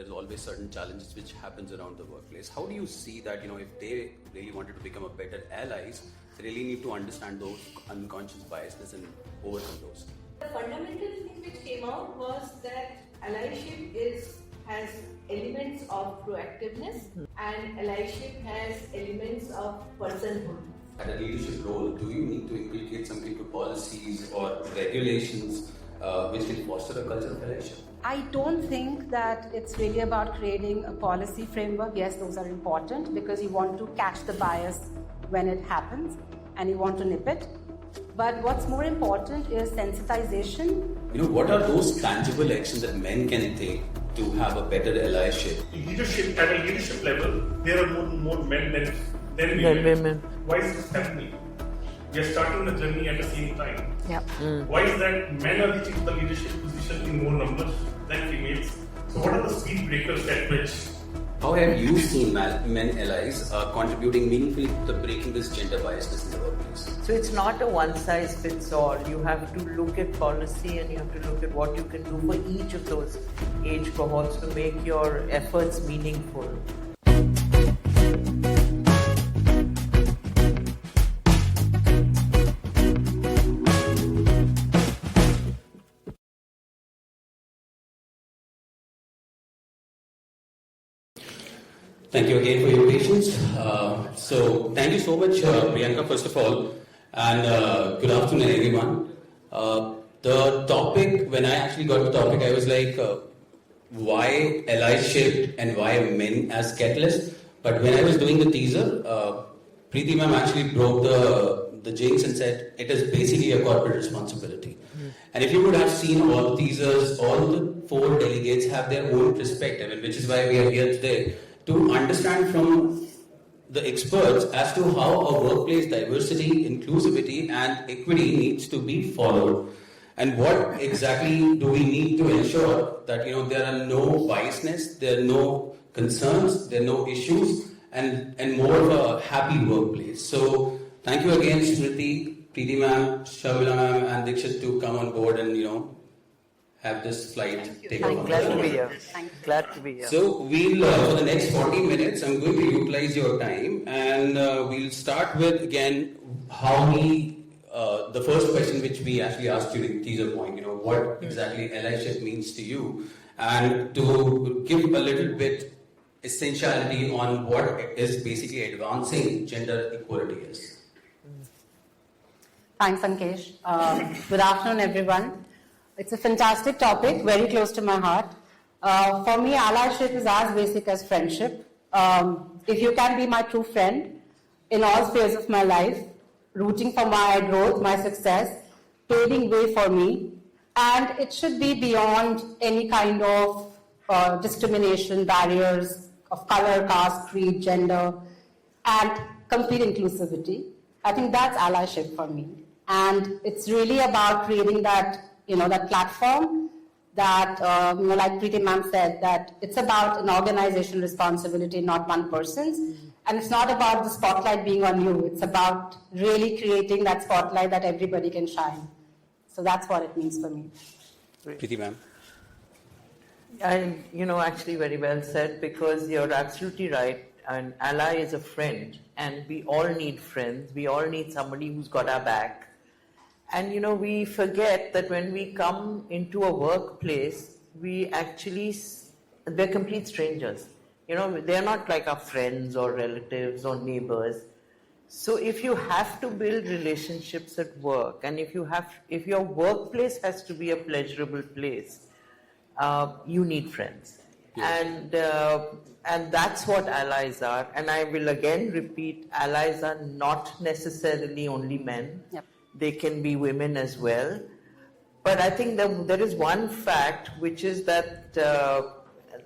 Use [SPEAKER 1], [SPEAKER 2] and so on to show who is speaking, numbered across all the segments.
[SPEAKER 1] there's always certain challenges which happens around the workplace. How do you see that, if they really wanted to become a better allies, they really need to understand those unconscious biases and overcome those?
[SPEAKER 2] The fundamental thing which came out was that allyship has elements of proactiveness and allyship has elements of personhood.
[SPEAKER 1] At a leadership role, do you need to inculcate some kind of policies or regulations which will foster a culture of allyship?
[SPEAKER 3] I don't think that it's really about creating a policy framework. Yes, those are important because you want to catch the bias when it happens and you want to nip it. But what's more important is sensitization.
[SPEAKER 1] What are those tangible actions that men can take to have a better allyship?
[SPEAKER 4] Leadership, at a leadership level, there are more men than women. Why is this happening? We are starting the journey at the same time.
[SPEAKER 3] Yep.
[SPEAKER 4] Why is that men are reaching the leadership position in more numbers than females? So what are the speed breakers at which?
[SPEAKER 1] How have you seen men allies contributing meaningfully to breaking this gender biasness in the workplace?
[SPEAKER 5] So it's not a one-size-fits-all. You have to look at policy and you have to look at what you can do for each of those age cohorts to make your efforts meaningful.
[SPEAKER 1] Thank you again for your patience. So thank you so much, Priyanka, first of all, and good afternoon, everyone. The topic, when I actually got the topic, I was like, why allyship and why men as catalyst? But when I was doing the teaser, Preeti ma'am actually broke the jinx and said it is basically a corporate responsibility. And if you would have seen all the teasers, all the 4 delegates have their own perspective, and which is why we are here today, to understand from the experts as to how a workplace diversity, inclusivity and equity needs to be followed. And what exactly do we need to ensure that there are no biasness, there are no concerns, there are no issues, and more of a happy workplace. So thank you again, Smriti, Preeti ma'am, Sharmila ma'am and Dixit to come on board and have this flight take off.
[SPEAKER 5] Glad to be here. Glad to be here.
[SPEAKER 1] So we'll, for the next 40 minutes, I'm going to utilize your time and we'll start with, again, how the first question which we actually asked you in the teaser point, what exactly allyship means to you, and to give a little bit essentiality on what is basically advancing gender equality is.
[SPEAKER 3] Thanks, Ankesh. Good afternoon, everyone. It's a fantastic topic, very close to my heart. For me, allyship is as basic as friendship. If you can be my true friend in all spheres of my life, rooting for my growth, my success, paving way for me, and it should be beyond any kind of discrimination, barriers of color, caste, creed, gender, and complete inclusivity. I think that's allyship for me. And it's really about creating that that platform that, like Preeti ma'am said, that it's about an organizational responsibility, not one person's. And it's not about the spotlight being on you. It's about really creating that spotlight that everybody can shine. So that's what it means for me.
[SPEAKER 1] Preeti ma'am.
[SPEAKER 5] And, actually very well said, because you're absolutely right. An ally is a friend, and we all need friends. We all need somebody who's got our back. And, we forget that when we come into a workplace, they're complete strangers. They're not like our friends or relatives or neighbors. So if you have to build relationships at work, and if your workplace has to be a pleasurable place, you need friends. Yeah. And that's what allies are. And I will again repeat, allies are not necessarily only men.
[SPEAKER 3] Yep.
[SPEAKER 5] They can be women as well. But I think there is one fact, which is that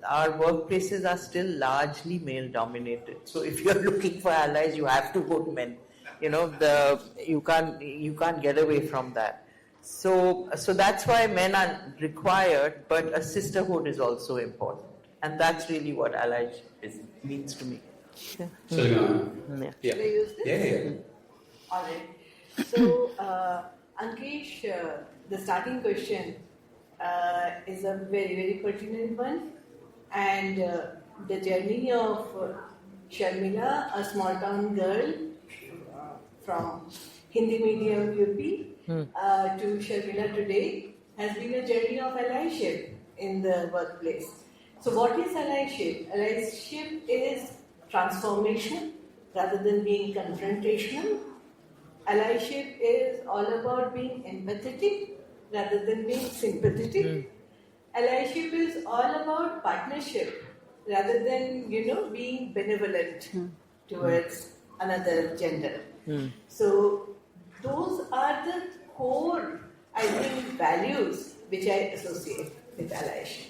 [SPEAKER 5] our workplaces are still largely male-dominated. So if you're looking for allies, you have to go to men. You can't get away from that. So that's why men are required, but a sisterhood is also important. And that's really what allyship means to me.
[SPEAKER 1] Yeah. So,
[SPEAKER 2] Yeah. Can I use this?
[SPEAKER 1] Yeah.
[SPEAKER 2] All right. So, Ankesh, the starting question is a very, very pertinent one. And the journey of Sharmila, a small town girl from Hindi medium UP, to Sharmila today, has been a journey of allyship in the workplace. So what is allyship? Allyship is transformation rather than being confrontational. Allyship is all about being empathetic rather than being sympathetic. Allyship is all about partnership rather than, being benevolent towards another gender. So those are the core, I think, values which I associate with allyship.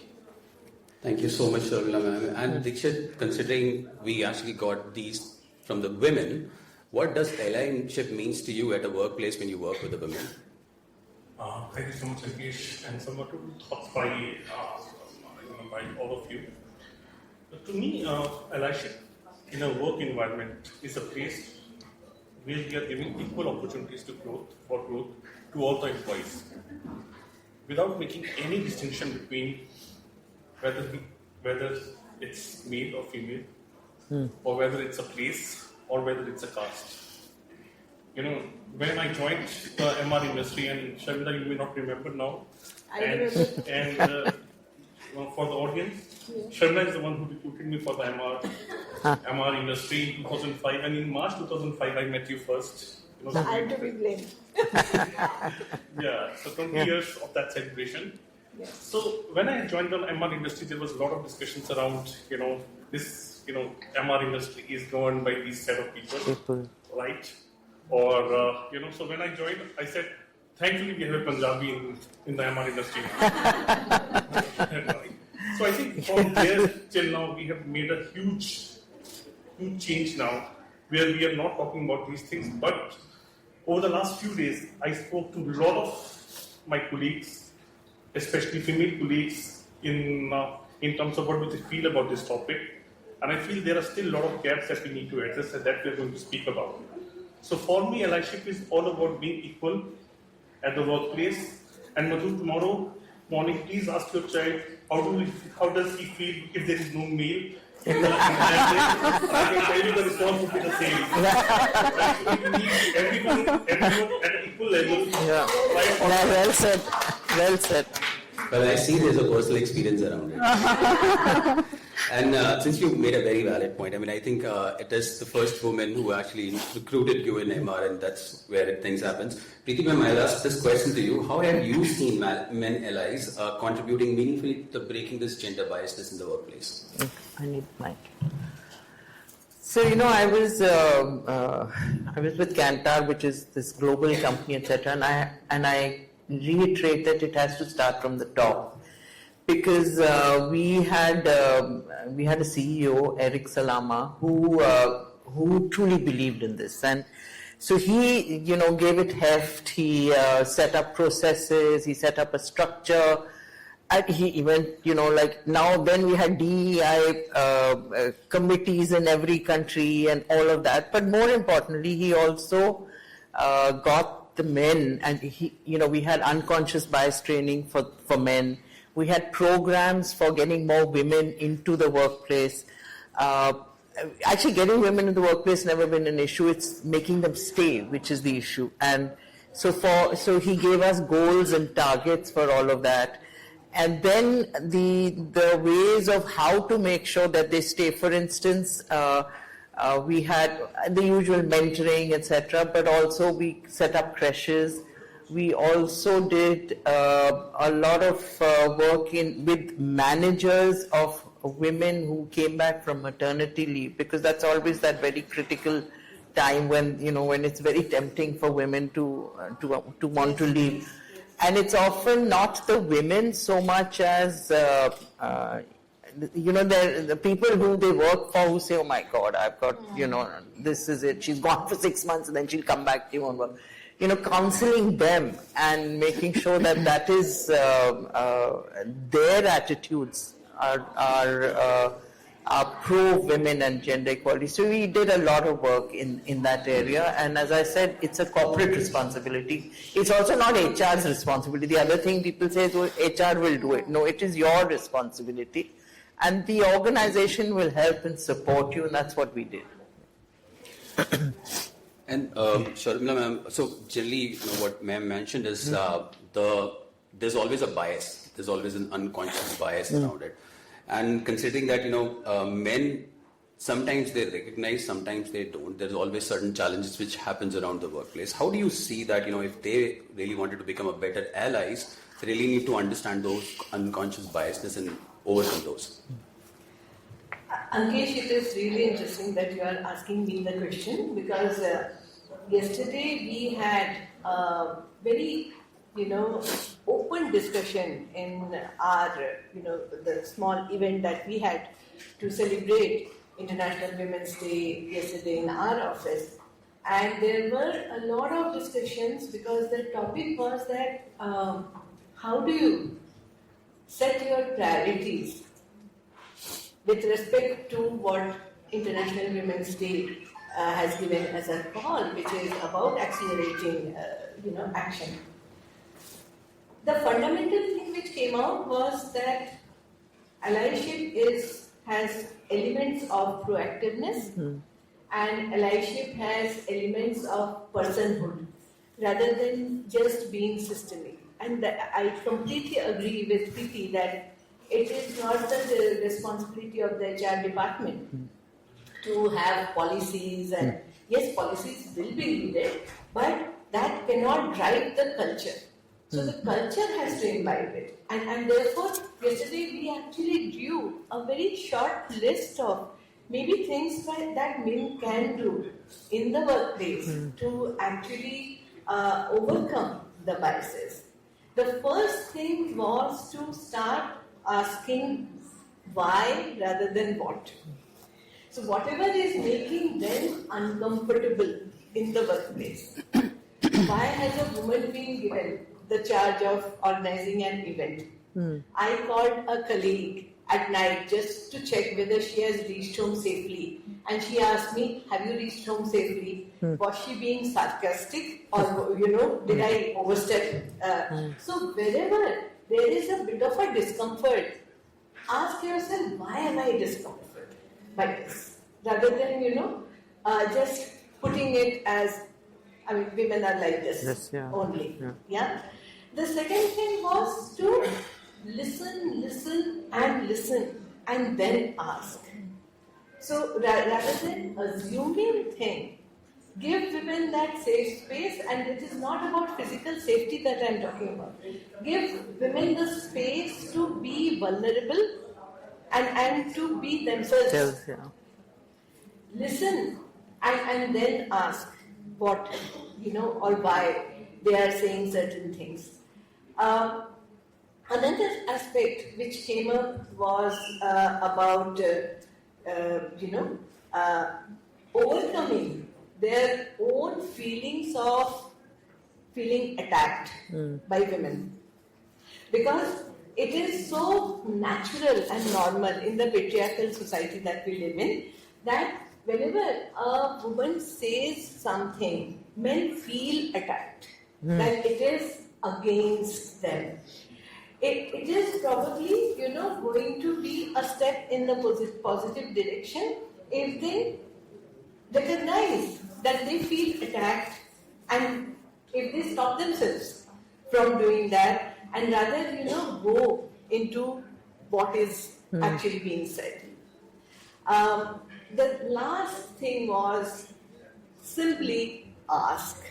[SPEAKER 1] Thank you so much, Sharmila ma'am. And Dixit, considering we actually got these from the women, what does allyship means to you at a workplace when you work with the women?
[SPEAKER 4] Thank you so much, Ankesh, and some two thoughts by all of you. To me, allyship in a work environment is a place where we are giving equal opportunities to growth to all the employees, without making any distinction between whether it's male or female, or whether it's a place or whether it's a caste. When I joined the MR industry, and Sharmila, you may not remember now, and for the audience, Sharmila is the one who recruited me for the MR industry in 2005, and in March 2005 I met you first.
[SPEAKER 2] So I'm to be blamed.
[SPEAKER 4] Yeah, so 20 years of that celebration.
[SPEAKER 2] Yes.
[SPEAKER 4] So when I joined the MR industry, there was a lot of discussions around, this, MR industry is governed by these set of people, right? Or, so when I joined, I said, thankfully we have a Punjabi in the MR industry now. So I think from there till now, we have made a huge change now, where we are not talking about these things. But over the last few days, I spoke to a lot of my colleagues, especially female colleagues, in terms of what do they feel about this topic. And I feel there are still a lot of gaps that we need to address and that we are going to speak about. So for me, allyship is all about being equal at the workplace. And Madhu, tomorrow morning, please ask your child, how does he feel if there is no male? And then I can tell you the response would be the same. Actually, we need everyone at an equal level.
[SPEAKER 5] Yeah. Well said. Well said.
[SPEAKER 1] Well, I see there's a personal experience around it. And since you made a very valid point, I think it is the first woman who actually recruited you in MR, and that's where things happens. Preeti ma'am, I'll ask this question to you. How have you seen men allies contributing meaningfully to breaking this gender biasness in the workplace?
[SPEAKER 5] I need mic. So, I was with Kantar, which is this global company, etc., and I reiterate that it has to start from the top, because we had a CEO, Eric Salama, who truly believed in this, and so he gave it heft. He set up processes, he set up a structure, and he even now then we had DEI committees in every country and all of that. But more importantly, he also got the men, and we had unconscious bias training for men. We had programs for getting more women into the workplace. Actually, getting women in the workplace never been an issue. It's making them stay, which is the issue. And so he gave us goals and targets for all of that. And then the ways of how to make sure that they stay. For instance, we had the usual mentoring, etc., but also we set up creches. We also did a lot of work with managers of women who came back from maternity leave, because that's always that very critical time when it's very tempting for women to want to leave. And it's often not the women so much as the people who they work for who say, oh my God, I've got, this is it. She's gone for 6 months and then she'll come back to you and work. Counseling them and making sure that is their attitudes are pro-women and gender equality. So we did a lot of work in that area. And as I said, it's a corporate responsibility. It's also not HR's responsibility. The other thing people say is, well, HR will do it. No, it is your responsibility. and the organization will help and support you, and that's what we did.
[SPEAKER 1] And Sharmila ma'am, so generally, what ma'am mentioned is there's always a bias. There's always an unconscious bias around it. And considering that, men, sometimes they recognize, sometimes they don't. There's always certain challenges which happens around the workplace. How do you see that, if they really wanted to become a better allies, they really need to understand those unconscious biases and overcome those?
[SPEAKER 2] Ankesh, it is really interesting that you are asking me the question, because yesterday we had a very, open discussion in our, the small event that we had to celebrate International Women's Day yesterday in our office. And there were a lot of discussions because the topic was that how do you set your priorities with respect to what International Women's Day has given as a call, which is about accelerating, action. The fundamental thing which came out was that allyship has elements of proactiveness, and allyship has elements of personhood, rather than just being systemic. And I completely agree with Preeti that it is not the responsibility of the HR department to have policies, and yes, policies will be needed, but that cannot drive the culture. So the culture has to imbibe it. And therefore, yesterday we actually drew a very short list of maybe things that men can do in the workplace to actually overcome the biases. The first thing was to start asking why rather than what. So whatever is making them uncomfortable in the workplace, why has a woman been given the charge of organizing an event? I called a colleague at night just to check whether she has reached home safely, and she asked me, have you reached home safely? Was she being sarcastic, or did I overstep? So wherever there is a bit of a discomfort, ask yourself, why am I discomfort by this? Rather than, just putting it as, women are like this only. Yeah. The second thing was to listen, and then ask. So rather than assuming things, give women that safe space, and it is not about physical safety that I am talking about. Give women the space to be vulnerable and to be themselves. Listen and then ask what, or why they are saying certain things. Another aspect which came up was about, overcoming their own feelings of feeling attacked by women. Because it is so natural and normal in the patriarchal society that we live in that whenever a woman says something, men feel attacked, that it is against them. It is probably, going to be a step in the positive direction if they recognize that they feel attacked, and if they stop themselves from doing that and rather, go into what is actually being said. The last thing was simply ask.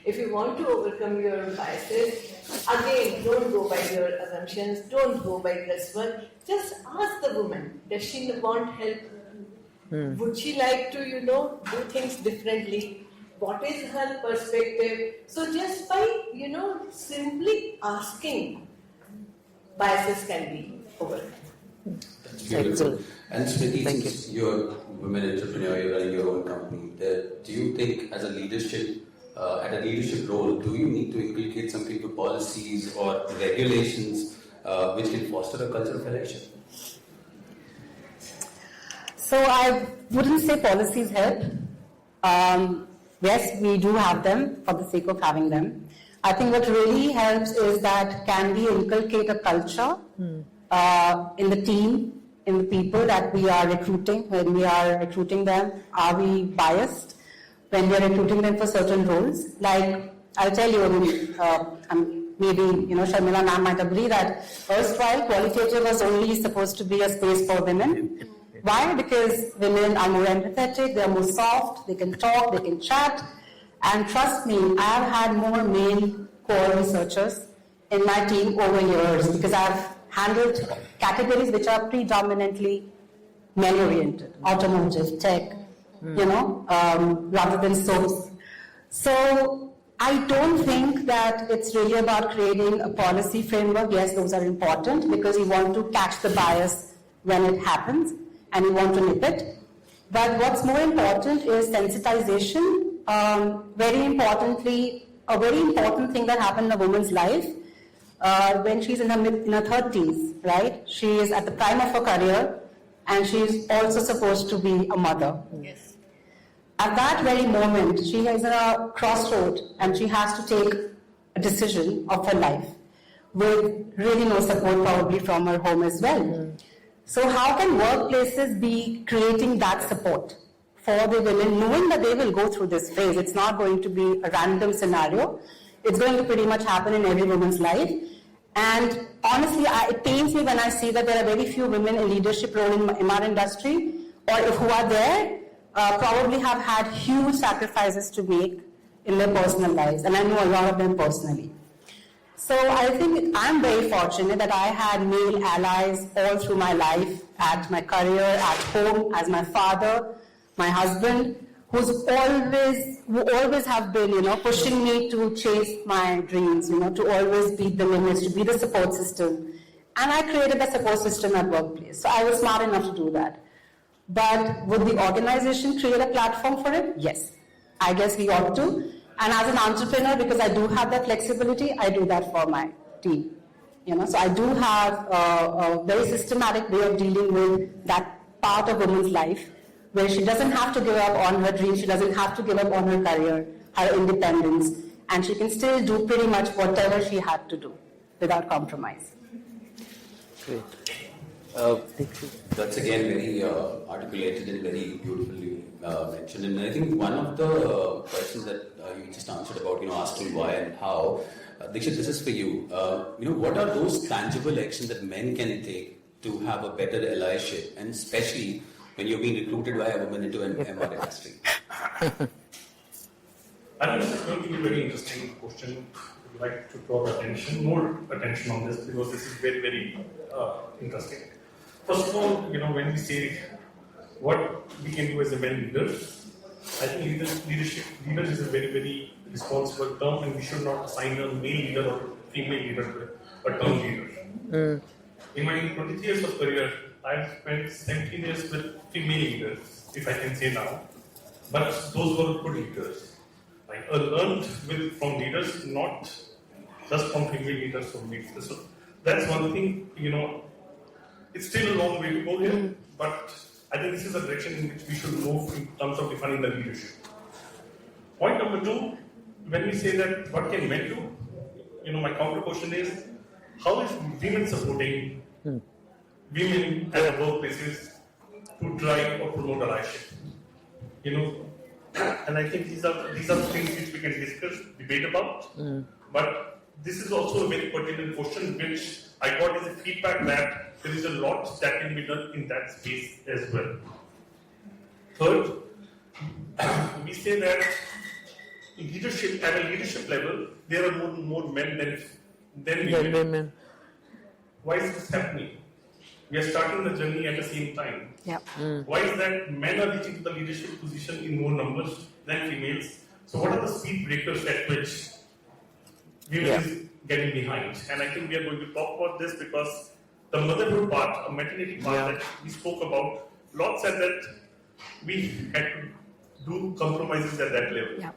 [SPEAKER 2] If you want to overcome your biases, again, don't go by your assumptions, don't go by guesswork. Just ask the woman, does she want help? Would she like to, do things differently? What is her perspective? So just by, simply asking, biases can be overcome.
[SPEAKER 1] That's beautiful. And Smriti, since you're a women entrepreneur, you're running your own company, do you think as a leadership, at a leadership role, do you need to inculcate some kind of policies or regulations which can foster a culture of allyship?
[SPEAKER 3] So I wouldn't say policies help. Yes, we do have them for the sake of having them. I think what really helps is that can we inculcate a culture in the team, in the people that we are recruiting, when we are recruiting them? Are we biased when we are recruiting them for certain roles? Like, I'll tell you, maybe, Sharmila ma'am might agree that erstwhile qualitative was only supposed to be a space for women. Why? Because women are more empathetic, they are more soft, they can talk, they can chat. And trust me, I have had more male core researchers in my team over years because I've handled categories which are predominantly male-oriented, automotive, tech, rather than soaps. So I don't think that it's really about creating a policy framework. Yes, those are important because you want to catch the bias when it happens and you want to nip it. But what's more important is sensitization. Very importantly, a very important thing that happened in a woman's life when she's in her 30s, right? She is at the prime of her career and she's also supposed to be a mother.
[SPEAKER 2] Yes.
[SPEAKER 3] At that very moment, she is at a crossroad and she has to take a decision of her life with really no support probably from her home as well. So how can workplaces be creating that support for the women, knowing that they will go through this phase? It's not going to be a random scenario. It's going to pretty much happen in every woman's life. And honestly, it pains me when I see that there are very few women in leadership role in our industry, or who are there, probably have had huge sacrifices to make in their personal lives. And I know a lot of them personally. So I think I'm very fortunate that I had male allies all through my life, at my career, at home, as my father, my husband, who always have been, pushing me to chase my dreams, to always beat the limits, to be the support system. And I created the support system at workplace. So I was smart enough to do that. But would the organization create a platform for it? Yes. I guess we ought to. And as an entrepreneur, because I do have that flexibility, I do that for my team. So I do have a very systematic way of dealing with that part of women's life, where she doesn't have to give up on her dreams, she doesn't have to give up on her career, her independence, and she can still do pretty much whatever she had to do without compromise.
[SPEAKER 5] Great.
[SPEAKER 1] That's again very articulated and very beautifully mentioned. And I think one of the questions that you just answered about, asking why and how, Dixit, this is for you. What are those tangible actions that men can take to have a better allyship, and especially when you're being recruited by a woman into an MR industry?
[SPEAKER 4] I think this is going to be a very interesting question. I'd like to draw more attention on this, because this is very, very interesting. First of all, when we say what we can do as a men leaders, I think leaders is a very, very responsible term, and we should not assign a male leader or female leader to a term leader. In my 23 years of career, I've spent 17 years with female leaders, if I can say now, but those were good leaders. I learned from leaders, not just from female leaders, from leaders. So that's one thing, it's still a long way to go here, but I think this is a direction in which we should move in terms of defining the leadership. Point number two, when we say that what can men do, my counter question is, how is women supporting women at the workplaces to drive or promote allyship? And I think these are things which we can discuss, debate about. But this is also a very pertinent question, which I got as a feedback that there is a lot that can be done in that space as well. Third, we say that in leadership, at a leadership level, there are more men than women. Why is this happening? We are starting the journey at the same time.
[SPEAKER 3] Yep.
[SPEAKER 4] Why is that men are reaching to the leadership position in more numbers than females? So what are the speed breakers at which women is getting behind? And I think we are going to talk about this, because the motherhood part, a maternity part that we spoke about, Lord said that we had to do compromises at that level.
[SPEAKER 3] Yep.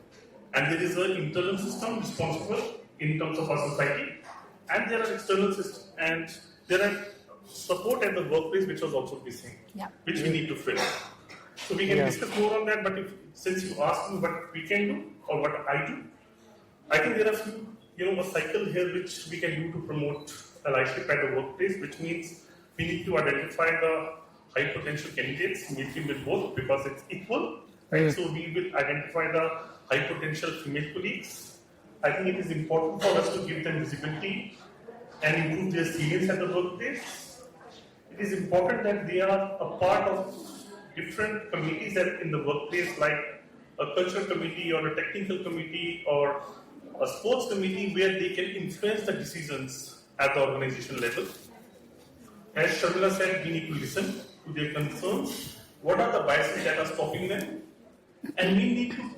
[SPEAKER 4] And there is an internal system responsible in terms of our society, and there are external systems, and there are support at the workplace which was also missing, which we need to fill. So we can discuss more on that, but since you asked me what we can do or what I do, I think there are a cycle here which we can do to promote allyship at the workplace, which means we need to identify the high potential candidates, male, female both, because it's equal. Right? So we will identify the high potential female colleagues. I think it is important for us to give them visibility and improve their skills at the workplace. It is important that they are a part of different committees in the workplace, like a cultural committee or a technical committee or a sports committee, where they can influence the decisions at the organization level. As Sharmila said, we need to listen to their concerns. What are the biases that are stopping them? And we need to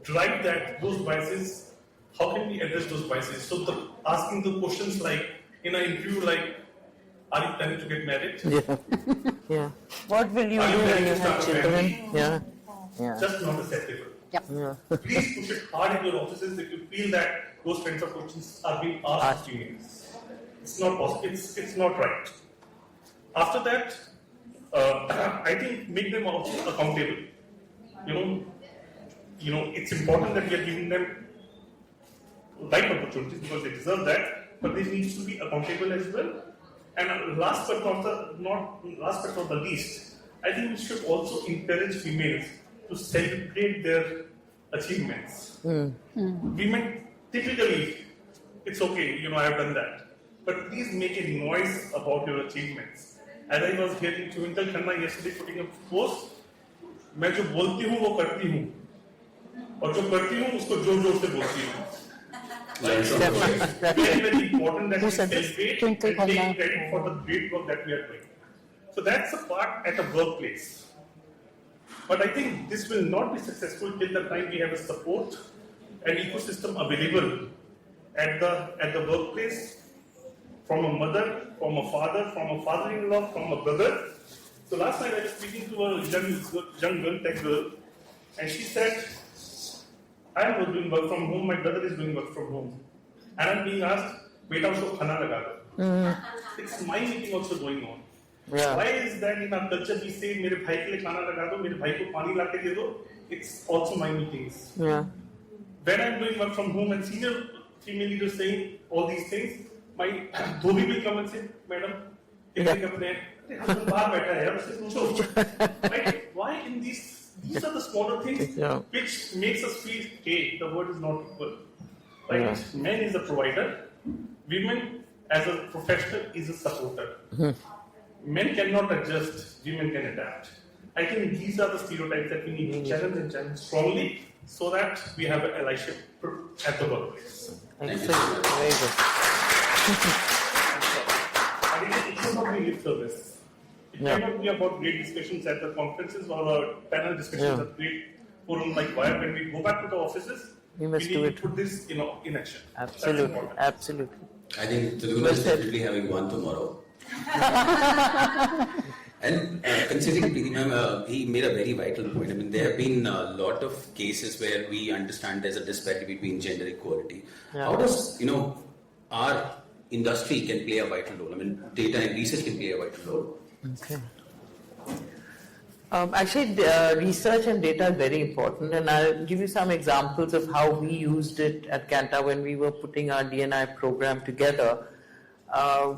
[SPEAKER 4] drive those biases. How can we address those biases? So asking the questions like, in an interview like, are you planning to get married?
[SPEAKER 5] Yeah. Yeah. What will you
[SPEAKER 4] Are
[SPEAKER 5] do
[SPEAKER 4] you
[SPEAKER 5] when
[SPEAKER 4] planning
[SPEAKER 5] you
[SPEAKER 4] to
[SPEAKER 5] have
[SPEAKER 4] start
[SPEAKER 5] children?
[SPEAKER 4] family?
[SPEAKER 5] Yeah. Yeah.
[SPEAKER 4] Just not acceptable.
[SPEAKER 3] Yep.
[SPEAKER 5] Yeah.
[SPEAKER 4] Please push it hard in your offices if you feel that those kinds of questions are being asked to you. It's not possible. It's not right. After that, I think make them also accountable. It's important that we are giving them right opportunities because they deserve that, but they need to be accountable as well. And last but not the least, I think we should also encourage females to celebrate their achievements. Women typically, it's okay, I have done that, but please make a noise about your achievements. As I was hearing Twinkle Khanna yesterday putting a post, मैं जो बोलती हूँ वो करती हूँ और जो करती हूँ उसको जोर जोर से बोलती हूँ. Very, very important that we celebrate and take credit for the great work that we are doing. So that's a part at a workplace. But I think this will not be successful till the time we have a support and ecosystem available at the workplace, from a mother, from a father, from a father-in-law, from a brother. So last night I was speaking to a young girl, tech girl, and she said, I am doing work from home, my brother is doing work from home. And I'm being asked, beta usko khana laga do. It's my meeting also going on.
[SPEAKER 5] Yeah.
[SPEAKER 4] Why is that in our culture we say, mere bhai ke liye khana laga do, mere bhai ko pani la ke de do? It's also my meetings.
[SPEAKER 5] Yeah.
[SPEAKER 4] When I'm doing work from home and senior female leaders saying all these things, my dhobi will come and say, Madam, right? Why in these are the smaller things which makes us feel, hey, the world is not equal. Right? Yeah. Men is a provider, women as a professional is a supporter. Men cannot adjust, women can adapt. I think these are the stereotypes that we need to challenge and challenge strongly so that we have an allyship at the workplace.
[SPEAKER 5] Excellent. Very good.
[SPEAKER 4] It should not be lip service. It cannot be about great discussions at the conferences or panel discussions at great forum like Wire. When we go back to the offices, we need to put this in action.
[SPEAKER 5] Absolutely. Absolutely.
[SPEAKER 1] I think Taduna is definitely having one tomorrow. And considering Preeti ma'am, he made a very vital point. I mean, there have been a lot of cases where we understand there's a disparity between gender equality. Yeah. How does, our industry can play a vital role? I mean, data and research can play a vital role.
[SPEAKER 5] Okay. Actually, research and data are very important, and I'll give you some examples of how we used it at Kanta when we were putting our D&I program together.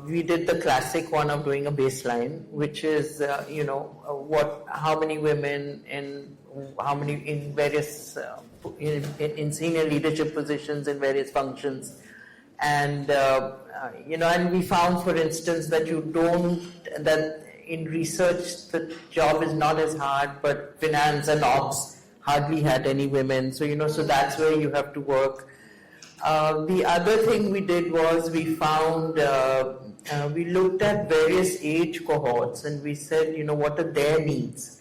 [SPEAKER 5] We did the classic one of doing a baseline, which is, how many women in various in senior leadership positions in various functions, and and we found, for instance, that in research the job is not as hard, but finance and ops hardly had any women. So so that's where you have to work. The other thing we did was we found, we looked at various age cohorts and we said, what are their needs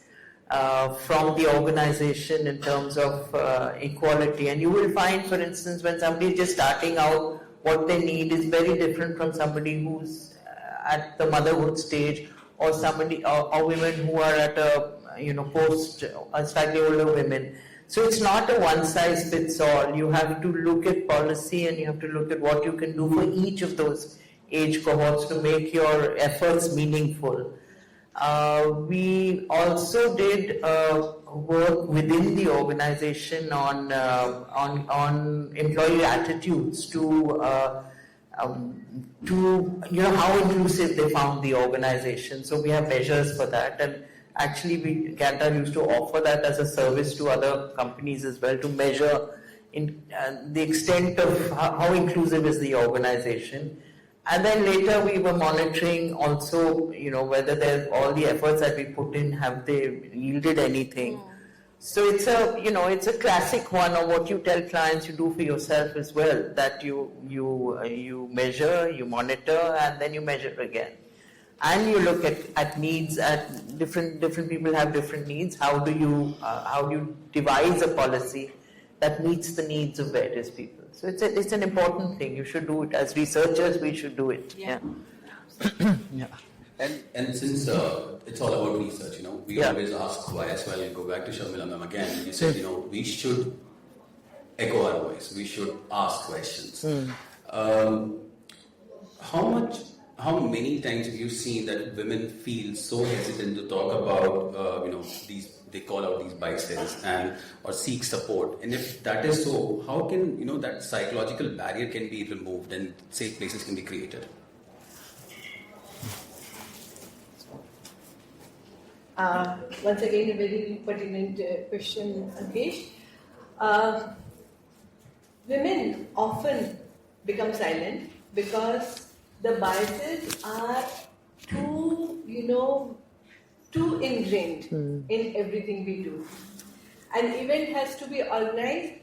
[SPEAKER 5] from the organization in terms of equality. And you will find, for instance, when somebody is just starting out, what they need is very different from somebody who's at the motherhood stage, or somebody, or women who are at a, post, slightly older women. So it's not a one-size-fits-all. You have to look at policy and you have to look at what you can do for each of those age cohorts to make your efforts meaningful. We also did work within the organization on employee attitudes to to, how inclusive they found the organization. So we have measures for that, and actually Kantar used to offer that as a service to other companies as well, to measure in the extent of how inclusive is the organization. And then later we were monitoring also, whether all the efforts that we put in, have they yielded anything. So it's a classic one of what you tell clients you do for yourself as well, that you measure, you monitor, and then you measure again. And you look at needs. At different people have different needs. How do you devise a policy that meets the needs of various people? So it's an important thing. You should do it as researchers. We should do it. Yeah. Yeah.
[SPEAKER 1] And since it's all about research, we always ask why as well. And go back to Sharmila ma'am again. You said, we should echo our voice. We should ask questions. How many times have you seen that women feel so hesitant to talk about, they call out these biases or seek support? And if that is so, how can, that psychological barrier can be removed and safe places can be created?
[SPEAKER 2] Once again, a very pertinent question, Ankesh. Women often become silent because the biases are too ingrained in everything we do. An event has to be organized.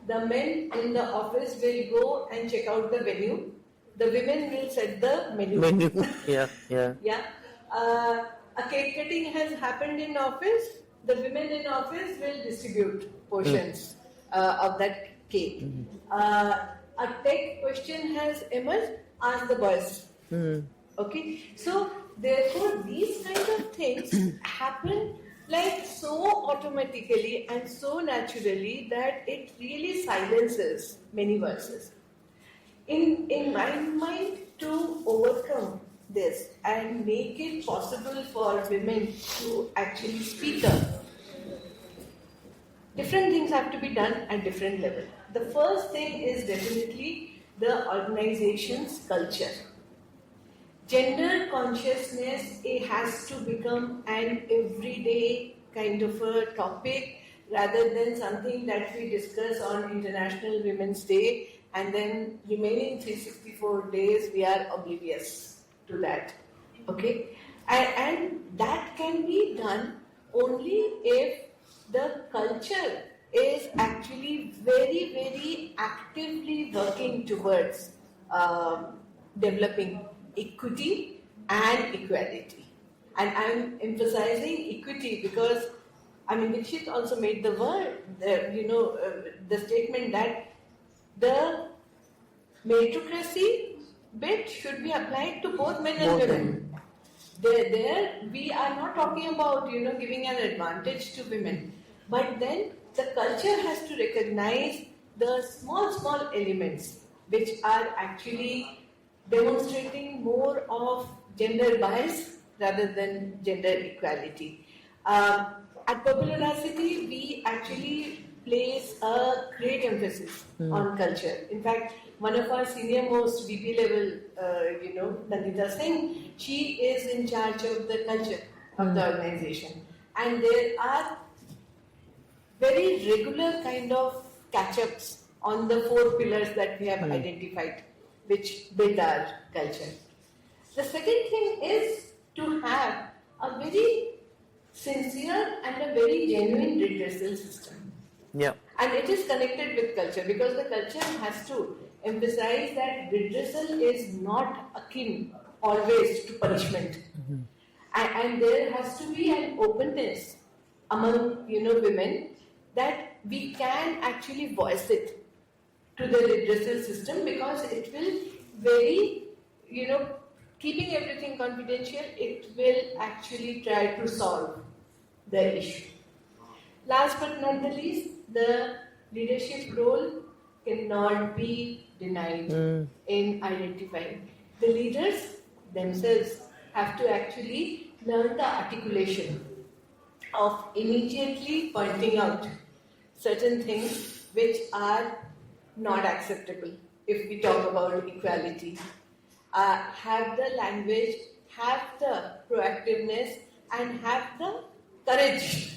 [SPEAKER 2] The men in the office will go and check out the venue. The women will set the menu. Yeah. A cake cutting has happened in office. The women in office will distribute portions of that cake. A tech question has emerged. Ask the boys. Okay, so therefore these kinds of things happen like so automatically and so naturally that it really silences many voices. In my mind, to overcome this and make it possible for women to actually speak up, different things have to be done at different levels. The first thing is definitely the organization's culture. Gender consciousness, it has to become an everyday kind of a topic rather than something that we discuss on International Women's Day and then remaining 364 days we are oblivious to that. Okay? And that can be done only if the culture is actually very, very actively working towards developing equity and equality. And I'm emphasizing equity because, Dixit also made the statement that the meritocracy bit should be applied to both men and women. There, we are not talking about, giving an advantage to women. But then the culture has to recognize the small elements which are actually demonstrating more of gender bias rather than gender equality. At Popularity, we actually place a great emphasis on culture. In fact, one of our senior most VP level, Nandita Singh, she is in charge of the culture of the organization. And there are very regular kind of catch-ups on the 4 pillars that we have identified, which build our culture. The second thing is to have a very sincere and a very genuine redressal system.
[SPEAKER 5] Yeah.
[SPEAKER 2] And it is connected with culture because the culture has to emphasize that redressal is not akin always to punishment. And there has to be an openness among women that we can actually voice it to the redressal system because it will very, keeping everything confidential, it will actually try to solve the issue. Last but not the least, the leadership role cannot be denied in identifying. The leaders themselves have to actually learn the articulation of immediately pointing out certain things which are not acceptable if we talk about equality. Have the language, have the proactiveness, and have the courage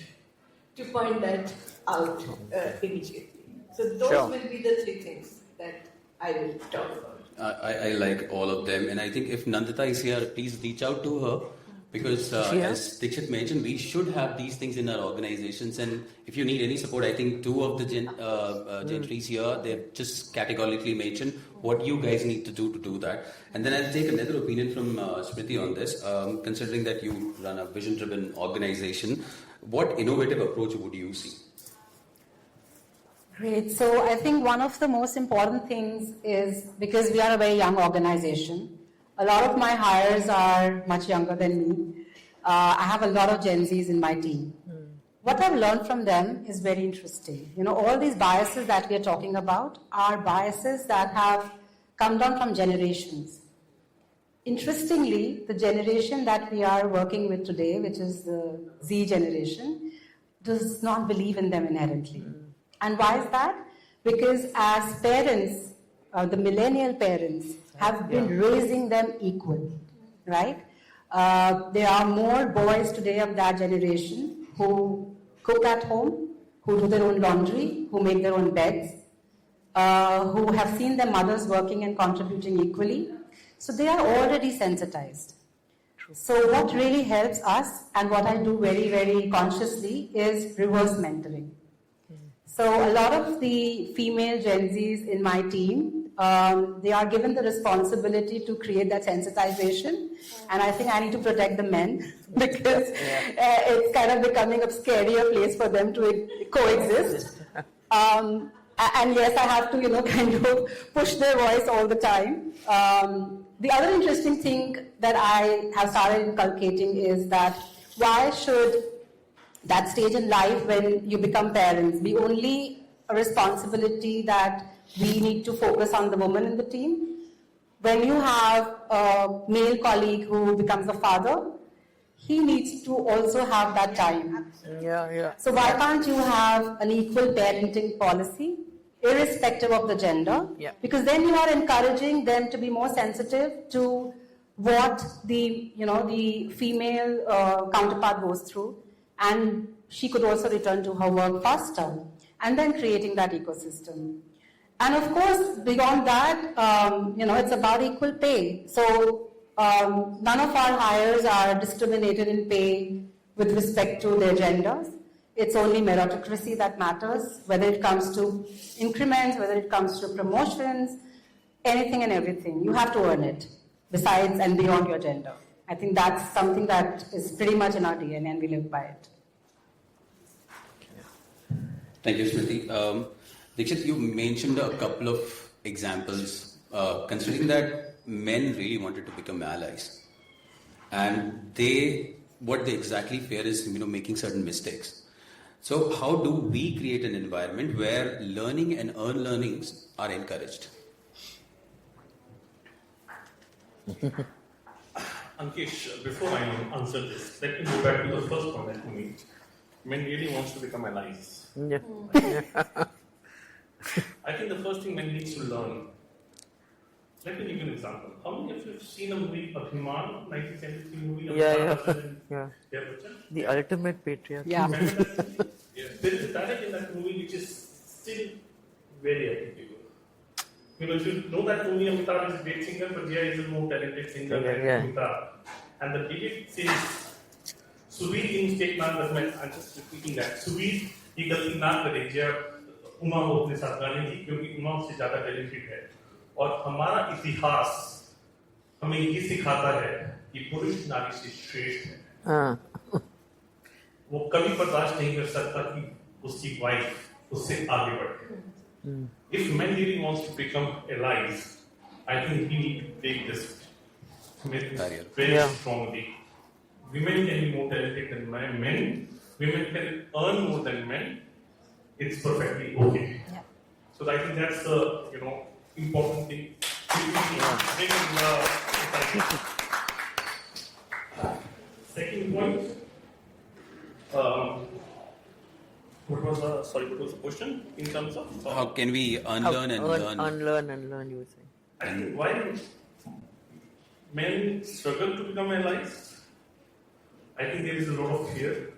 [SPEAKER 2] to point that out immediately. So those will be the three things that I will talk about.
[SPEAKER 1] I like all of them, and I think if Nandita is here, please reach out to her, because as Dixit mentioned, we should have these things in our organizations, and if you need any support, I think two of the gentries here, they've just categorically mentioned what you guys need to do that. And then I'll take another opinion from Smriti on this, considering that you run a vision-driven organization. What innovative approach would you see?
[SPEAKER 3] Great. So I think one of the most important things is, because we are a very young organization, a lot of my hires are much younger than me. I have a lot of Gen Zs in my team. What I've learned from them is very interesting. You know, all these biases that we are talking about are biases that have come down from generations. Interestingly, the generation that we are working with today, which is the Z generation, does not believe in them inherently. And why is that? Because as parents, the millennial parents have been raising them equal, right? There are more boys today of that generation who cook at home, who do their own laundry, who make their own beds, who have seen their mothers working and contributing equally. So they are already sensitized. So what really helps us, and what I do very, very consciously, is reverse mentoring. So a lot of the female Gen Zs in my team, they are given the responsibility to create that sensitization, and I think I need to protect the men because it's kind of becoming a scarier place for them to coexist. And yes, I have to, kind of push their voice all the time. The other interesting thing that I have started inculcating is that why should that stage in life when you become parents be only a responsibility that we need to focus on the woman in the team? When you have a male colleague who becomes a father, he needs to also have that time. So why can't you have an equal parenting policy, irrespective of the gender? Because then you are encouraging them to be more sensitive to what the female counterpart goes through, and she could also return to her work faster, and then creating that ecosystem. And of course, beyond that, it's about equal pay. So none of our hires are discriminated in pay with respect to their genders. It's only meritocracy that matters, whether it comes to increments, whether it comes to promotions, anything and everything. You have to earn it, besides and beyond your gender. I think that's something that is pretty much in our DNA, and we live by it.
[SPEAKER 1] Thank you, Smriti. Dixit, you mentioned a couple of examples, considering that men really wanted to become allies, and what they exactly fear is, making certain mistakes. So how do we create an environment where learning and earned learnings are encouraged?
[SPEAKER 4] Ankesh, before I answer this, let me go back to the first point that you made. Men really wants to become allies. I think the first thing men needs to learn. Let me give you an example. How many of you have seen a movie, Abhiman, 1973 movie?
[SPEAKER 5] Yeah. The ultimate patriarch.
[SPEAKER 3] Yeah.
[SPEAKER 4] Remember that movie? Yes. There is a dialogue in that movie which is still very applicable. If you know that movie, Amitabh is a great singer, but Jaya is a more talented singer than Amitabh. And the lyric says, Suveer in state man, I'm just repeating that. Suveer ये गलती ना करे जब उमा वो अपने साथ गाने की, क्योंकि उमा उससे ज्यादा टैलेंटेड है, और हमारा इतिहास हमें ये सिखाता है कि पुरुष नारी से श्रेष्ठ है। वो कभी बर्दाश्त नहीं कर सकता कि उसकी वाइफ उससे आगे बढ़े। If men really wants to become allies, I think we need to take this very strongly. Women can be more talented than men. Women can earn more than men. It's perfectly okay. Yeah. So I think that's the important thing. Second point. What was the question in terms of?
[SPEAKER 1] How can we unlearn and learn?
[SPEAKER 5] Unlearn and learn, you were saying.
[SPEAKER 4] I think why men struggle to become allies, I think there is a lot of fear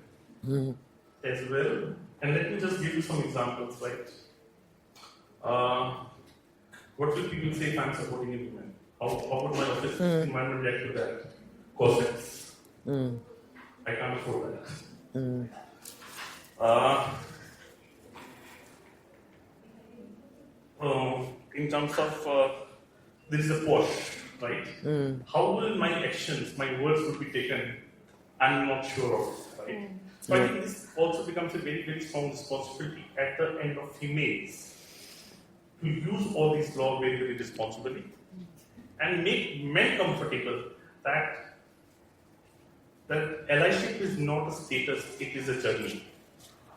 [SPEAKER 4] as well. And let me just give you some examples, right? What will people say if I'm supporting a woman? How would my office environment react to that? Corsets. I can't afford that. In terms of there is a pause, right? How will my actions, my words will be taken? I'm not sure of, right? So I think this also becomes a very, very strong responsibility at the end of females to use all these laws very, very responsibly and make men comfortable that allyship is not a status, it is a journey.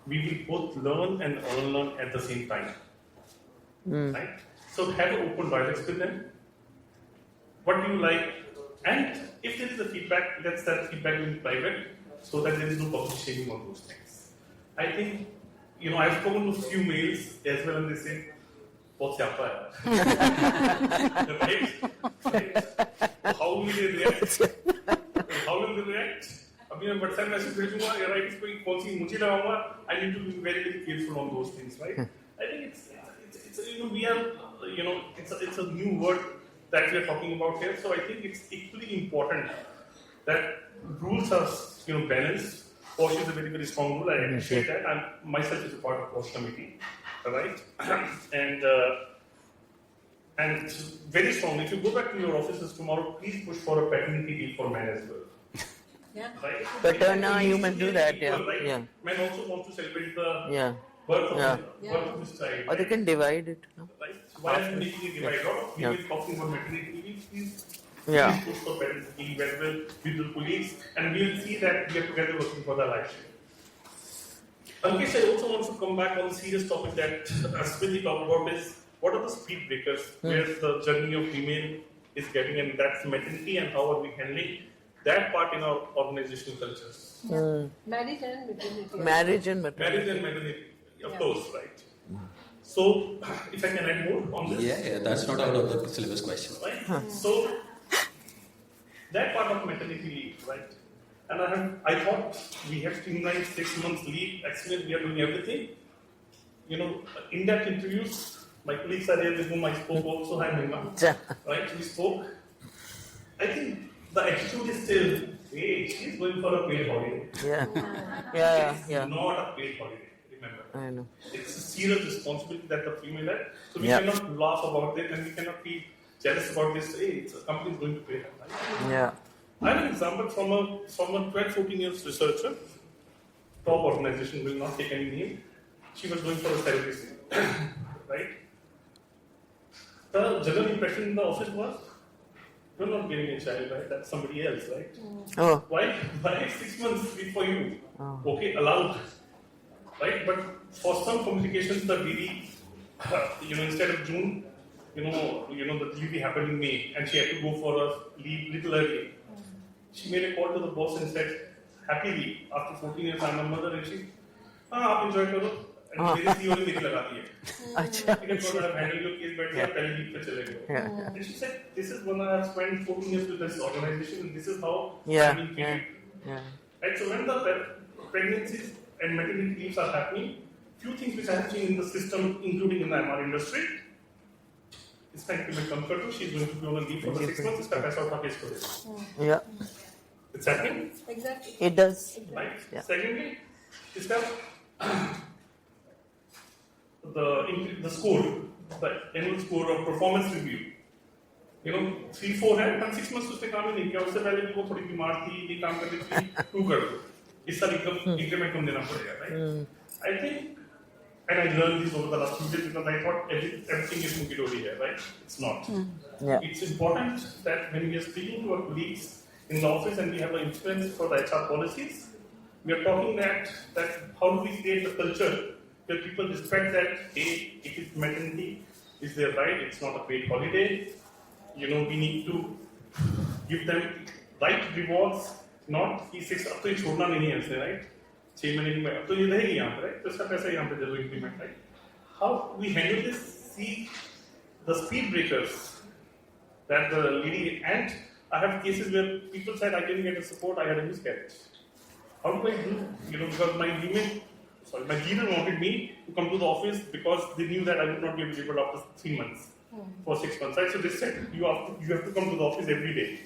[SPEAKER 4] We will both learn and unlearn at the same time. Right? So have an open dialogue with them. What do you like? And if there is a feedback, let that feedback be private so that there is no public shaming on those things. I think, I've spoken to a few males as well and they say, "Bahut syapa hai." Right? How will they react? How will they react? अभी मैं WhatsApp message भेजूंगा या right इस पे कौन सी मुझे लगाऊंगा. I need to be very, very careful on those things, right? I think it's we are it's a new word that we are talking about here. So I think it's equally important that rules are balanced. POSH is a very, very strong rule. I appreciate that. I myself is a part of POSH committee, right? And very strong. If you go back to your offices tomorrow, please push for a paternity leave for men as well.
[SPEAKER 2] Yeah.
[SPEAKER 4] Right?
[SPEAKER 5] Paterna, you must do that, yeah.
[SPEAKER 4] Right?
[SPEAKER 5] Yeah.
[SPEAKER 4] Men also want to celebrate the birth of this child.
[SPEAKER 5] Or they can divide it. No?
[SPEAKER 4] Right? Why are you making a divide? We were talking about maternity leave. Please push for paternity leave as well with the colleagues, and we will see that we are together working for the election. Ankesh, I also want to come back on the serious topic that Smriti talked about is what are the speed breakers where the journey of female is getting, and that's maternity and how are we handling that part in our organizational cultures.
[SPEAKER 2] Marriage and maternity.
[SPEAKER 5] Marriage and
[SPEAKER 4] Maternity, of course, right? So, if I can add more on this.
[SPEAKER 1] Yeah, that's not out of the syllabus question.
[SPEAKER 4] Right? So, that part of maternity leave, right? And I thought we have streamlined 6 months leave. Excellent, we are doing everything. In-depth interviews. My colleagues are there with whom I spoke also. Hi, Mahima. Right? We spoke. I think the attitude is still, hey, she's going for a paid holiday. It's not a paid holiday, remember.
[SPEAKER 5] I know.
[SPEAKER 4] It's a serious responsibility that the female has. So we cannot laugh about it and we cannot be jealous about this. Hey, it's a company is going to pay her. Right?
[SPEAKER 5] Yeah.
[SPEAKER 4] I have an example from a 12-14 years researcher, top organization, will not take any name. She was going for a celibacy, right? The general impression in the office was, you're not giving a child, right? That's somebody else, right?
[SPEAKER 5] Oh.
[SPEAKER 4] Why 6 months leave for you? Okay, allowed, right? But for some complications, the DD, instead of June, the delivery happened in May, and she had to go for a leave little early. She made a call to the boss and said, happily, after 14 years, I'm a mother, and she, आप enjoy करो. And मेरे CEO ने मेरी लगा दी है.
[SPEAKER 5] अच्छा.
[SPEAKER 4] You can go and handle your case, बैठ जा, पहले leave पे चले गए. And she said, this is when I have spent 14 years with this organization, and this is how I'm being treated. Right, so when the pregnancies and maternity leaves are happening, few things which I have seen in the system, including in the MR industry, it's time to make comfortable. She's going to be on a leave for the 6 months. इसका पैसा उठा के इसको दे दो.
[SPEAKER 5] Yeah.
[SPEAKER 4] It's happening.
[SPEAKER 2] Exactly.
[SPEAKER 5] It does.
[SPEAKER 4] Right.
[SPEAKER 5] Yeah.
[SPEAKER 4] Secondly, इसका the score, the annual score of performance review. 3-4 है, हम 6 months उसने काम ही नहीं किया. उससे पहले भी वो थोड़ी बीमार थी, ये काम कर रही थी, 2 कर दो. इस साल increment कम देना पड़ेगा, right? I think, and I learned this over the last few days because I thought everything is hunky-dory here, right? It's not. It's important that when we are speaking to our colleagues in the office and we have an influence for the HR policies, we are talking that how do we create a culture where people respect that, hey, it is maternity, is their right, it's not a paid holiday. We need to give them right rewards, not he says, अब तो ये छोड़ना नहीं है ऐसे, right? 6 महीने में तो ये रहेगी यहाँ पे, right? तो सब ऐसा यहाँ पे जरूर implement, right? How we handle this? See the speed breakers that the lady, and I have cases where people said I didn't get the support, I had a miscarriage. How do I do? Because my leader wanted me to come to the office because they knew that I would not be available after 3 months, for 6 months. Right? So they said you have to come to the office every day.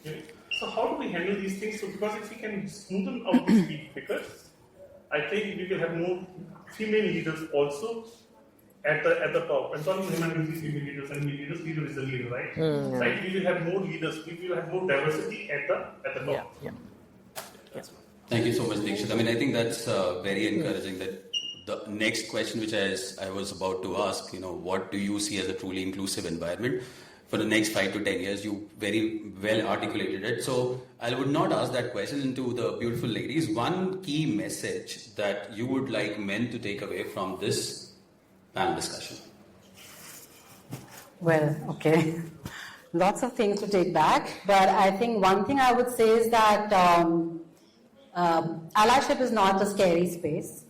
[SPEAKER 4] Okay? So how do we handle these things? So because if we can smoothen out the speed breakers, I think we will have more female leaders also at the top. And sorry, women will be female leaders and male leaders. Leader is the leader, right? Right. We will have more leaders. We will have more diversity at the top.
[SPEAKER 5] Yeah.
[SPEAKER 1] Thank you so much, Dixit. I mean, I think that's very encouraging. That the next question, which I was about to ask, what do you see as a truly inclusive environment for the next 5 to 10 years? You very well articulated it. So I would not ask that question to the beautiful ladies. One key message that you would like men to take away from this panel discussion.
[SPEAKER 3] Well, okay. Lots of things to take back, but I think one thing I would say is that allyship is not a scary space.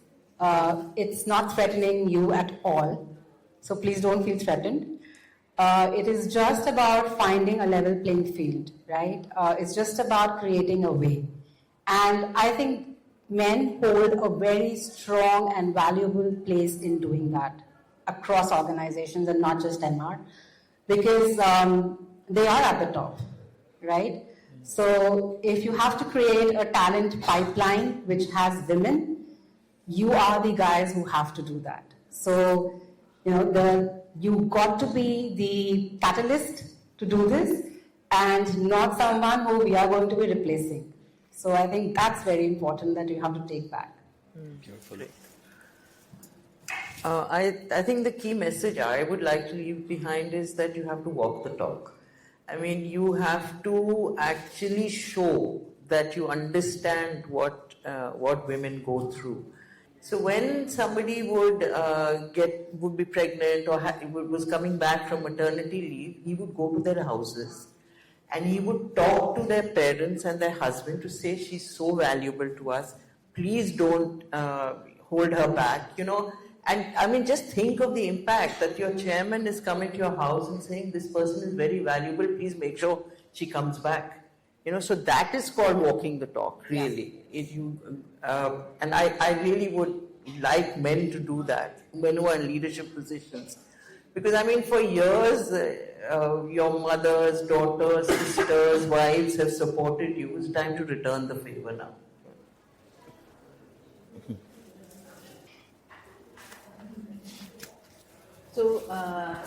[SPEAKER 3] It's not threatening you at all. So please don't feel threatened. It is just about finding a level playing field, right? It's just about creating a way. And I think men hold a very strong and valuable place in doing that across organizations and not just MR, because they are at the top, right? So if you have to create a talent pipeline which has women, you are the guys who have to do that. So, you got to be the catalyst to do this and not someone who we are going to be replacing. So I think that's very important that you have to take back.
[SPEAKER 1] Beautiful.
[SPEAKER 5] I think the key message I would like to leave behind is that you have to walk the talk. I mean, you have to actually show that you understand what women go through. So when somebody would be pregnant or was coming back from maternity leave, he would go to their houses and he would talk to their parents and their husband to say, she's so valuable to us. Please don't hold her back, And I mean, just think of the impact that your chairman is coming to your house and saying, this person is very valuable, please make sure she comes back. So that is called walking the talk, really. And I really would like men to do that, men who are in leadership positions. Because I mean, for years, your mothers, daughters, sisters, wives have supported you. It's time to return the favor now.
[SPEAKER 2] So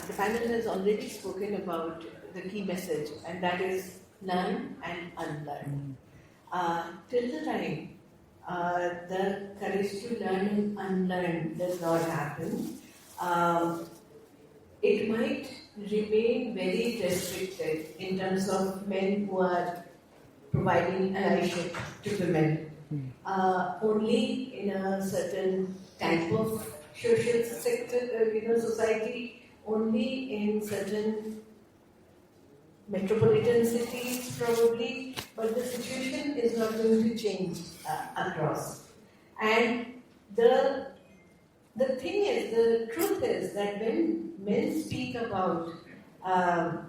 [SPEAKER 2] the panel has already spoken about the key message, and that is learn and unlearn. Till the time the courage to learn and unlearn does not happen, it might remain very restricted in terms of men who are providing allyship to women. Only in a certain type of social sector, society, only in certain metropolitan cities probably, but the situation is not going to change across. And the truth is that when men speak about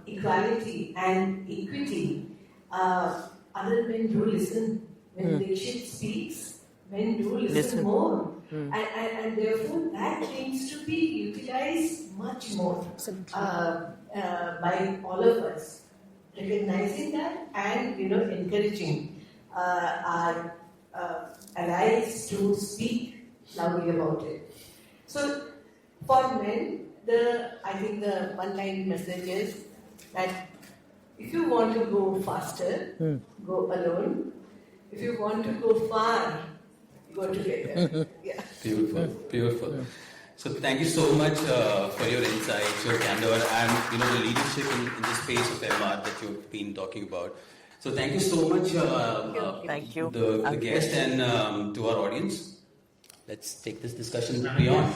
[SPEAKER 2] equality and equity, other men do listen. When Dixit speaks, men do listen more. And therefore that needs to be utilized much more by all of us, recognizing that and encouraging our allies to speak loudly about it. So for men, I think the one-line message is that if you want to go faster, go alone. If you want to go far, go together. Yeah.
[SPEAKER 1] Beautiful. So thank you so much for your insights, your candor, and the leadership in the space of MR that you've been talking about. So thank you so much,
[SPEAKER 5] Thank you.
[SPEAKER 1] the guest, and to our audience. Let's take this discussion beyond.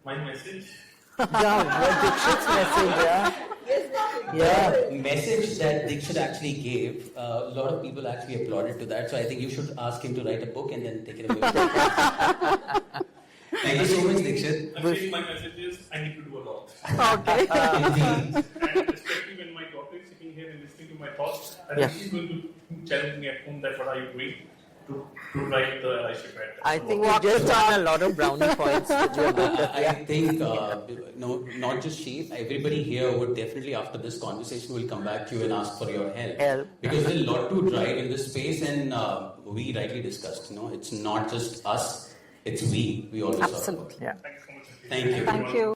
[SPEAKER 4] My message.
[SPEAKER 5] Yeah, Dixit's message, yeah.
[SPEAKER 2] Yes,
[SPEAKER 1] The message that Dixit actually gave, a lot of people actually applauded to that. So I think you should ask him to write a book and then take it away. Thank you so much, Dixit.
[SPEAKER 4] Actually, my message is I need to do a lot.
[SPEAKER 3] Okay.
[SPEAKER 1] Indeed.
[SPEAKER 4] And especially when my daughter is sitting here and listening to my thoughts, I think she's going to challenge me at home that what are you doing to write the Allyship ad.
[SPEAKER 5] I think you just won a lot of brownie points with your book.
[SPEAKER 1] I think, no, not just she, everybody here would definitely, after this conversation, will come back to you and ask for your help. Because there's a lot to drive in this space, and we rightly discussed, it's not just us, it's we. We always
[SPEAKER 3] Absolutely.
[SPEAKER 5] Yeah.
[SPEAKER 4] Thank you so much.
[SPEAKER 1] Thank you.
[SPEAKER 3] Thank you.